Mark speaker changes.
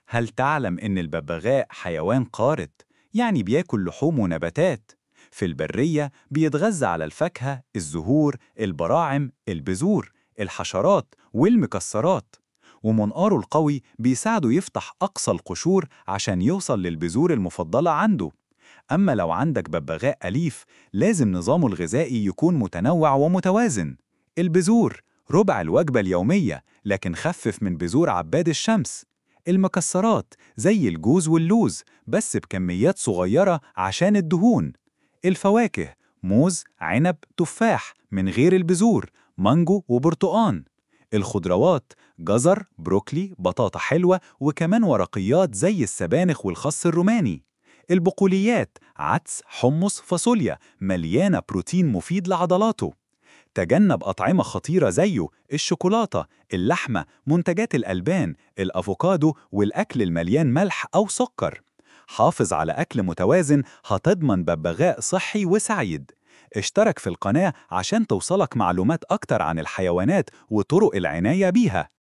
Speaker 1: هل تعلم إن الببغاء حيوان قارد؟ يعني بياكل لحوم ونباتات. في البرية بيتغذى على الفاكهة، الزهور، البراعم، البذور، الحشرات والمكسرات. ومنقاره القوي بيساعده يفتح أقصى القشور عشان يوصل للبذور المفضلة عنده. أما لو عندك ببغاء أليف، لازم نظامه الغذائي يكون متنوع ومتوازن. البذور ربع الوجبة اليومية، لكن خفف من بذور عباد الشمس. المكسرات زي الجوز واللوز، بس بكميات صغيرة عشان الدهون. الفواكه موز، عنب، تفاح من غير البذور، مانجو وبرتقان. الخضروات جزر، بروكلي، بطاطا حلوة، وكمان ورقيات زي السبانخ والخس الروماني. البقوليات عدس، حمص، فاصوليا مليانة بروتين مفيد لعضلاته. تجنب أطعمة خطيرة زيه الشوكولاتة، اللحمة، منتجات الألبان، الأفوكادو والأكل المليان ملح أو سكر. حافظ على أكل متوازن، هتضمن ببغاء صحي وسعيد. اشترك في القناة عشان توصلك معلومات أكتر عن الحيوانات وطرق العناية بيها.